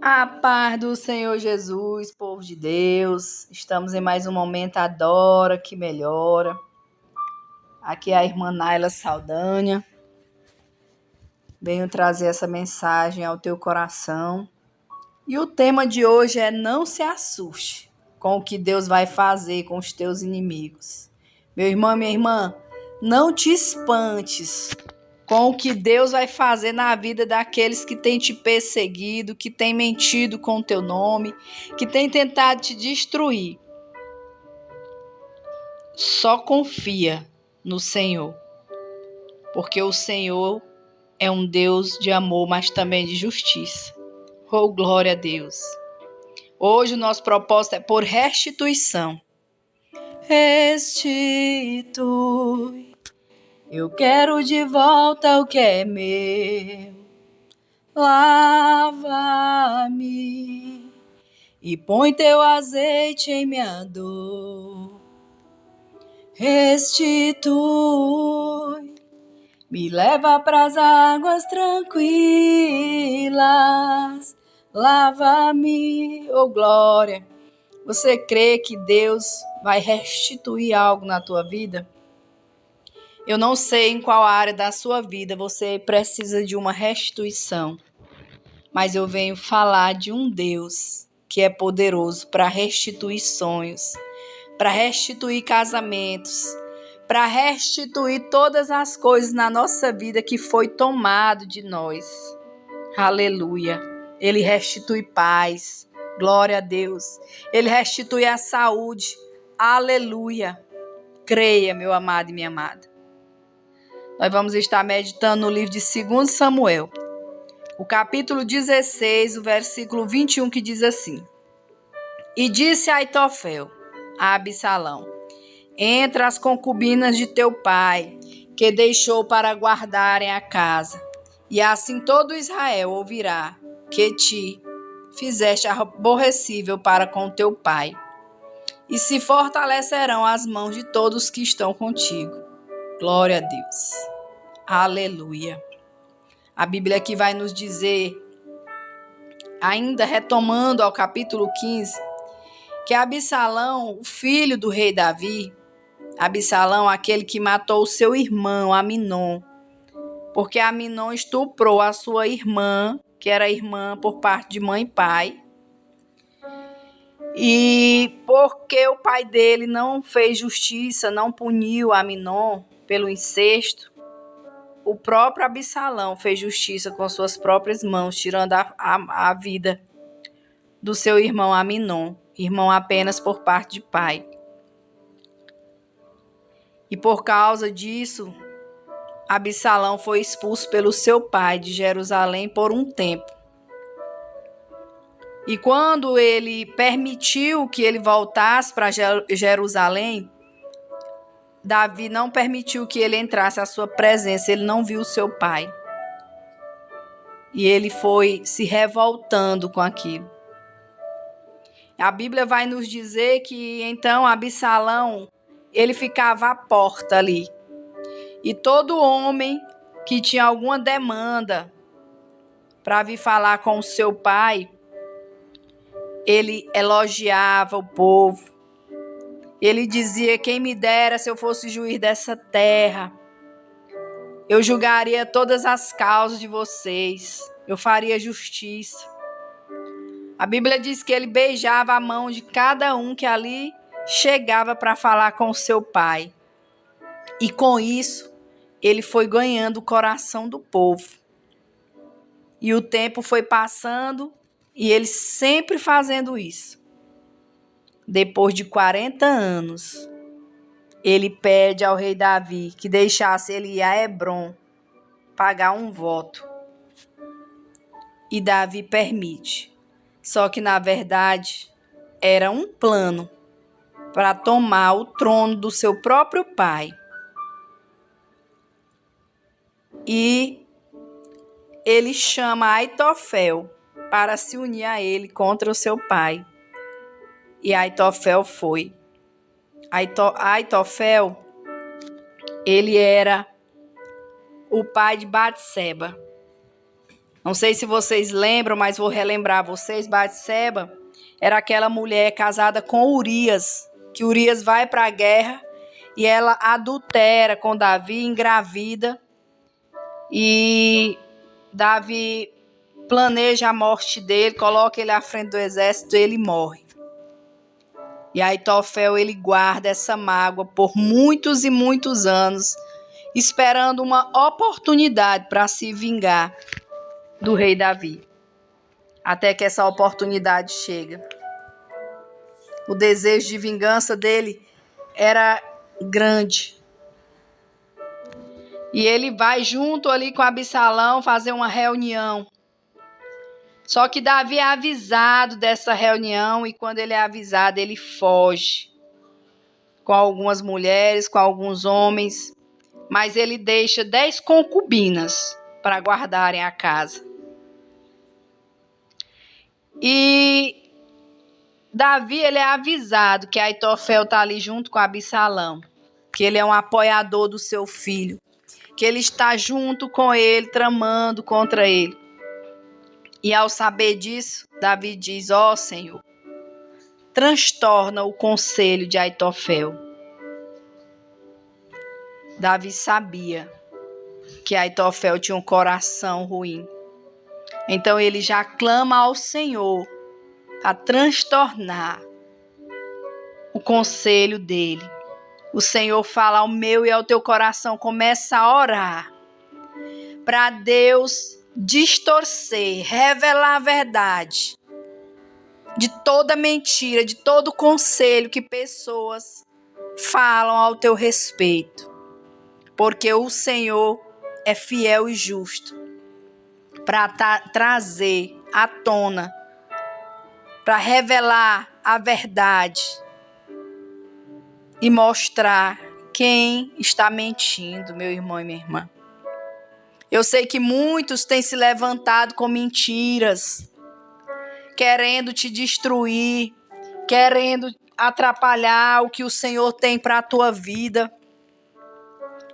A paz do Senhor Jesus, povo de Deus. Estamos em mais um momento Adora que Melhora. Aqui é a irmã Naila Saldanha. Venho trazer essa mensagem ao teu coração. E o tema de hoje é: não se assuste com o que Deus vai fazer com os teus inimigos. Meu irmão, minha irmã, não te espantes com o que Deus vai fazer na vida daqueles que têm te perseguido, que têm mentido com o teu nome, que têm tentado te destruir. Só confia no Senhor, porque o Senhor é um Deus de amor, mas também de justiça. Oh, glória a Deus! Hoje o nosso propósito é por restituição. Restitui. Eu quero de volta o que é meu. Lava-me e põe teu azeite em minha dor. Restitui, me leva pras águas tranquilas. Lava-me, oh glória. Você crê que Deus vai restituir algo na tua vida? Eu não sei em qual área da sua vida você precisa de uma restituição, mas eu venho falar de um Deus que é poderoso para restituir sonhos, para restituir casamentos, para restituir todas as coisas na nossa vida que foi tomado de nós. Aleluia! Ele restitui paz, glória a Deus. Ele restitui a saúde, aleluia! Creia, meu amado e minha amada. Nós vamos estar meditando no livro de 2 Samuel, o capítulo 16, o versículo 21, que diz assim: E disse Aitofel a Absalão: Entre as concubinas de teu pai, que deixou para guardarem a casa, e assim todo Israel ouvirá que te fizeste aborrecível para com teu pai, e se fortalecerão as mãos de todos que estão contigo. Glória a Deus. Aleluia. A Bíblia aqui vai nos dizer, ainda retomando ao capítulo 15, que Absalão, o filho do rei Davi, Absalão, aquele que matou o seu irmão, Aminon, porque Aminon estuprou a sua irmã, que era irmã por parte de mãe e pai, e porque o pai dele não fez justiça, não puniu Aminon pelo incesto, o próprio Absalão fez justiça com suas próprias mãos, tirando a vida do seu irmão Aminon, irmão apenas por parte de pai. E por causa disso, Absalão foi expulso pelo seu pai de Jerusalém por um tempo. E quando ele permitiu que ele voltasse para Jerusalém, Davi não permitiu que ele entrasse à sua presença, ele não viu o seu pai. E ele foi se revoltando com aquilo. A Bíblia vai nos dizer que então Absalão, ele ficava à porta ali. E todo homem que tinha alguma demanda para vir falar com o seu pai, ele elogiava o povo. Ele dizia: quem me dera se eu fosse juiz dessa terra. Eu julgaria todas as causas de vocês. Eu faria justiça. A Bíblia diz que ele beijava a mão de cada um que ali chegava para falar com o seu pai. E com isso, ele foi ganhando o coração do povo. E o tempo foi passando e ele sempre fazendo isso. Depois de 40 anos, ele pede ao rei Davi que deixasse ele ir a Hebrom pagar um voto. E Davi permite. Só que, na verdade, era um plano para tomar o trono do seu próprio pai. E ele chama Aitofel para se unir a ele contra o seu pai. E Aitofel foi. Aitofel, ele era o pai de Batseba. Não sei se vocês lembram, mas vou relembrar vocês. Batseba era aquela mulher casada com Urias, que Urias vai para a guerra e ela adultera com Davi, engravida, e Davi planeja a morte dele, coloca ele à frente do exército, ele morre. E Aitofel, ele guarda essa mágoa por muitos e muitos anos, esperando uma oportunidade para se vingar do rei Davi. Até que essa oportunidade chega. O desejo de vingança dele era grande. E ele vai junto ali com Absalão fazer uma reunião. Só que Davi é avisado dessa reunião, e quando ele é avisado, ele foge com algumas mulheres, com alguns homens, mas ele deixa 10 concubinas para guardarem a casa. E Davi, ele é avisado que Aitofel está ali junto com Absalão, que ele é um apoiador do seu filho, que ele está junto com ele, tramando contra ele. E ao saber disso, Davi diz: ó Senhor, transtorna o conselho de Aitofel. Davi sabia que Aitofel tinha um coração ruim. Então ele já clama ao Senhor a transtornar o conselho dele. O Senhor fala ao meu e ao teu coração, começa a orar para Deus distorcer, revelar a verdade de toda mentira, de todo conselho que pessoas falam ao teu respeito. Porque o Senhor é fiel e justo para trazer à tona, para revelar a verdade e mostrar quem está mentindo, meu irmão e minha irmã. Eu sei que muitos têm se levantado com mentiras, querendo te destruir, querendo atrapalhar o que o Senhor tem para a tua vida.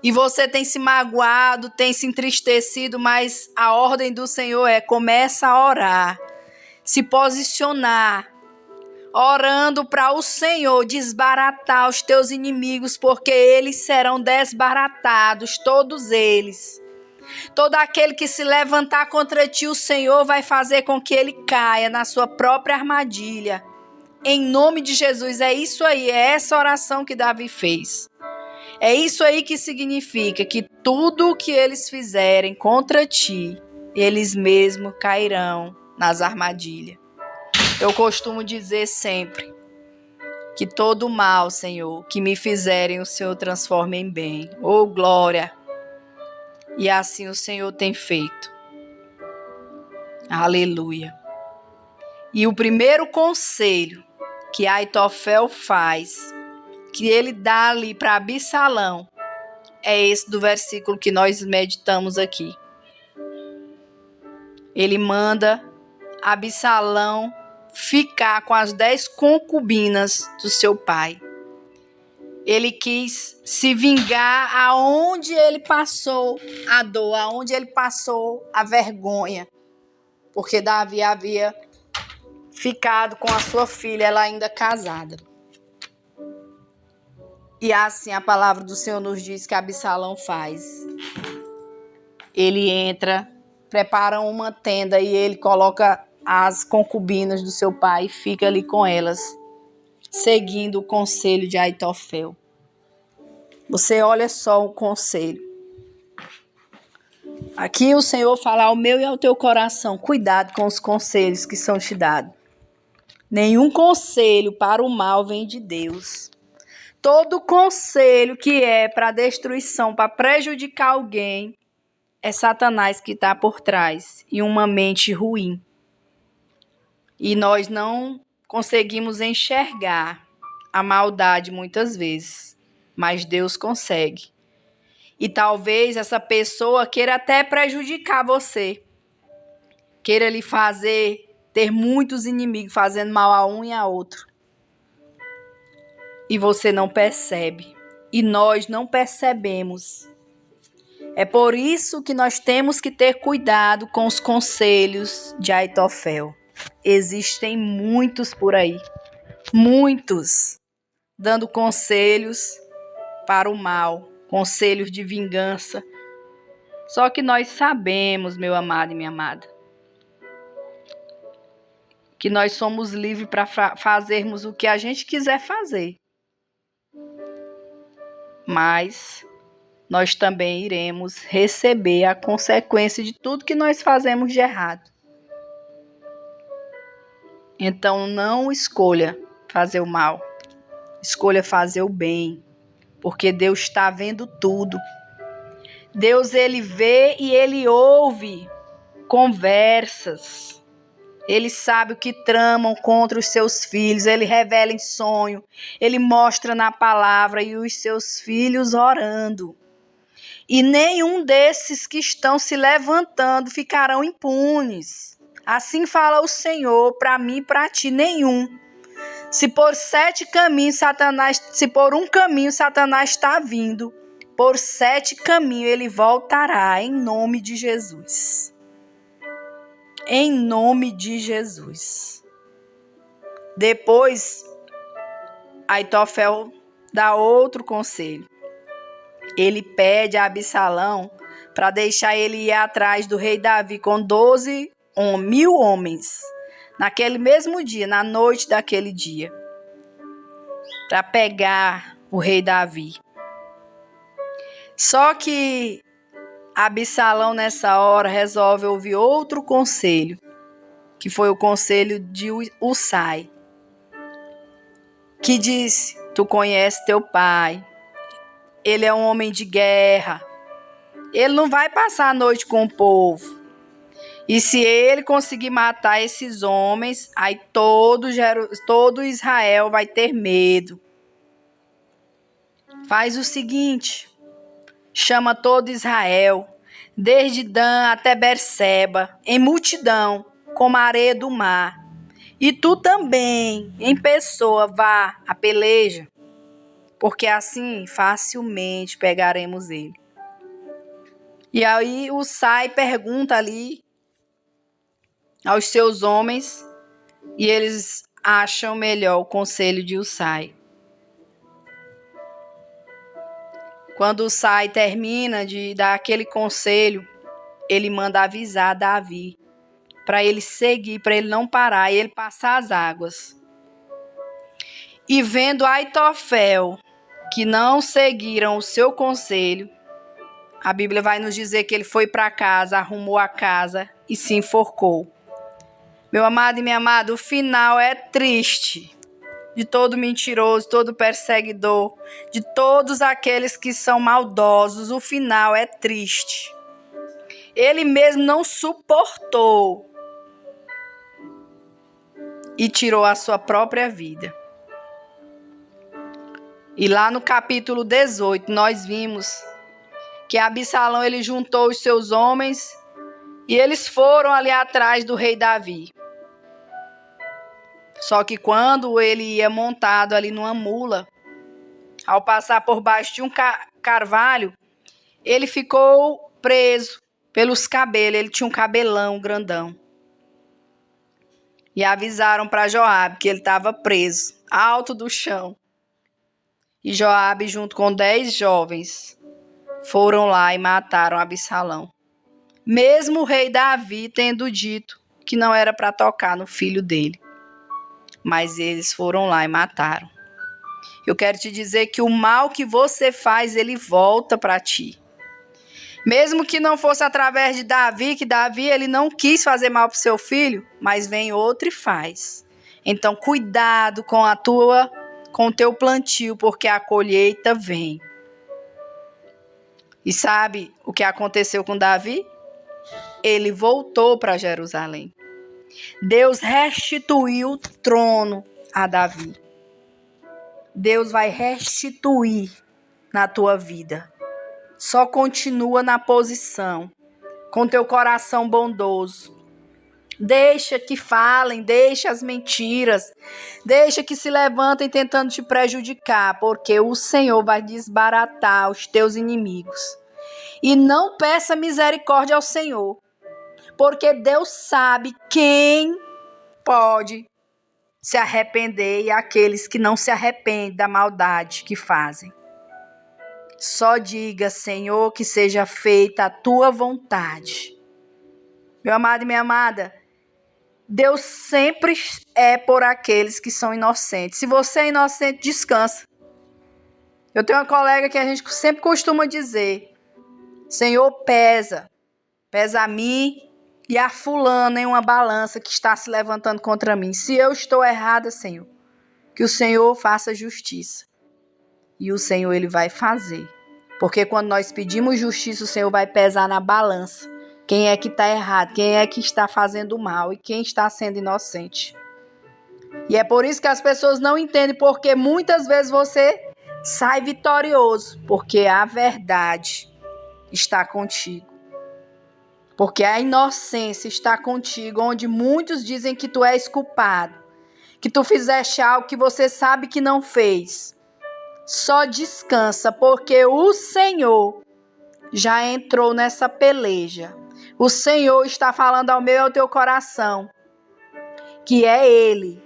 E você tem se magoado, tem se entristecido, mas a ordem do Senhor é: começa a orar, se posicionar, orando para o Senhor desbaratar os teus inimigos, porque eles serão desbaratados, todos eles. Todo aquele que se levantar contra ti, o Senhor vai fazer com que ele caia na sua própria armadilha. Em nome de Jesus, é isso aí, é essa oração que Davi fez. É isso aí que significa que tudo o que eles fizerem contra ti, eles mesmos cairão nas armadilhas. Eu costumo dizer sempre que todo mal, Senhor, que me fizerem, o Senhor transforma em bem. Oh, glória! E assim o Senhor tem feito. Aleluia. E o primeiro conselho que Aitofel faz, que ele dá ali para Absalão, é esse do versículo que nós meditamos aqui. Ele manda Absalão ficar com as 10 concubinas do seu pai. Ele quis se vingar aonde ele passou a dor, aonde ele passou a vergonha. Porque Davi havia ficado com a sua filha, ela ainda casada. E assim a palavra do Senhor nos diz que Absalão faz. Ele entra, prepara uma tenda e ele coloca as concubinas do seu pai e fica ali com elas, seguindo o conselho de Aitofel. Você olha só o conselho. Aqui o Senhor fala ao meu e ao teu coração: cuidado com os conselhos que são te dados. Nenhum conselho para o mal vem de Deus. Todo conselho que é para destruição, para prejudicar alguém, é Satanás que está por trás e uma mente ruim. E nós não conseguimos enxergar a maldade muitas vezes, mas Deus consegue. E talvez essa pessoa queira até prejudicar você, queira lhe fazer ter muitos inimigos, fazendo mal a um e a outro. E você não percebe. E nós não percebemos É por isso que nós temos que ter cuidado com os conselhos de Aitofel. Existem muitos por aí, muitos, dando conselhos para o mal, conselhos de vingança. Só que nós sabemos, meu amado e minha amada, que nós somos livres para fazermos o que a gente quiser fazer. Mas nós também iremos receber a consequência de tudo que nós fazemos de errado. Então não escolha fazer o mal, escolha fazer o bem, porque Deus está vendo tudo. Deus, ele vê e ele ouve conversas. Ele sabe o que tramam contra os seus filhos, ele revela em sonho, ele mostra na palavra e os seus filhos orando. E nenhum desses que estão se levantando ficarão impunes. Assim fala o Senhor para mim e para ti, nenhum. Se por 7 caminhos Satanás, se por um caminho Satanás está vindo, por 7 caminhos ele voltará, em nome de Jesus. Em nome de Jesus. Depois, Aitofel dá outro conselho. Ele pede a Absalão para deixar ele ir atrás do rei Davi com 12.000 homens, naquele mesmo dia, na noite daquele dia, para pegar o rei Davi. Só que Absalão, nessa hora, resolve ouvir outro conselho, que foi o conselho de Husai, que disse: tu conheces teu pai, ele é um homem de guerra, ele não vai passar a noite com o povo. E se ele conseguir matar esses homens, aí todo Israel vai ter medo. Faz o seguinte: chama todo Israel, desde Dan até Berseba, em multidão, como a areia do mar. E tu também, em pessoa, vá a peleja, porque assim facilmente pegaremos ele. E aí Husai pergunta ali aos seus homens, e eles acham melhor o conselho de Husai. Quando Husai termina de dar aquele conselho, ele manda avisar Davi para ele seguir, para ele não parar, e ele passar as águas. E vendo Aitofel que não seguiram o seu conselho, a Bíblia vai nos dizer que ele foi para casa, arrumou a casa e se enforcou. Meu amado e minha amada, o final é triste. De todo mentiroso, todo perseguidor, de todos aqueles que são maldosos, o final é triste. Ele mesmo não suportou e tirou a sua própria vida. E lá no capítulo 18, nós vimos que Absalão, ele juntou os seus homens e eles foram ali atrás do rei Davi. Só que quando ele ia montado ali numa mula, ao passar por baixo de um carvalho, ele ficou preso pelos cabelos. Ele tinha um cabelão grandão. E avisaram para Joabe que ele estava preso, alto do chão. E Joabe, junto com 10 jovens, foram lá e mataram Absalão. Mesmo o rei Davi tendo dito que não era para tocar no filho dele. Mas eles foram lá e mataram. Eu quero te dizer que o mal que você faz, ele volta para ti. Mesmo que não fosse através de Davi, que Davi ele não quis fazer mal para o seu filho, mas vem outro e faz. Então, cuidado com o teu plantio, porque a colheita vem. E sabe o que aconteceu com Davi? Ele voltou para Jerusalém. Deus restituiu o trono a Davi. Deus vai restituir na tua vida. Só continua na posição, com teu coração bondoso. Deixa que falem, deixa as mentiras, deixa que se levantem tentando te prejudicar, porque o Senhor vai desbaratar os teus inimigos. e não peça misericórdia ao Senhor, porque Deus sabe quem pode se arrepender e aqueles que não se arrependem da maldade que fazem. Só diga, Senhor, que seja feita a tua vontade. Meu amado e minha amada, Deus sempre é por aqueles que são inocentes. Se você é inocente, descansa. Eu tenho uma colega que a gente sempre costuma dizer: Senhor, pesa a mim e a fulana em uma balança que está se levantando contra mim. Se eu estou errada, Senhor, que o Senhor faça justiça. E o Senhor, Ele vai fazer. Porque quando nós pedimos justiça, o Senhor vai pesar na balança. Quem é que está errado, quem é que está fazendo mal e quem está sendo inocente. E é por isso que as pessoas não entendem, porque muitas vezes você sai vitorioso, porque a verdade está contigo. Porque a inocência está contigo, onde muitos dizem que tu és culpado, que tu fizeste algo que você sabe que não fez. Só descansa, porque o Senhor já entrou nessa peleja. O Senhor está falando ao meu e ao teu coração, que é Ele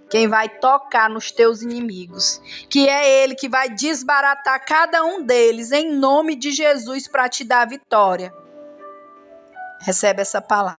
quem vai tocar nos teus inimigos, que é Ele que vai desbaratar cada um deles em nome de Jesus para te dar vitória. Recebe essa palavra.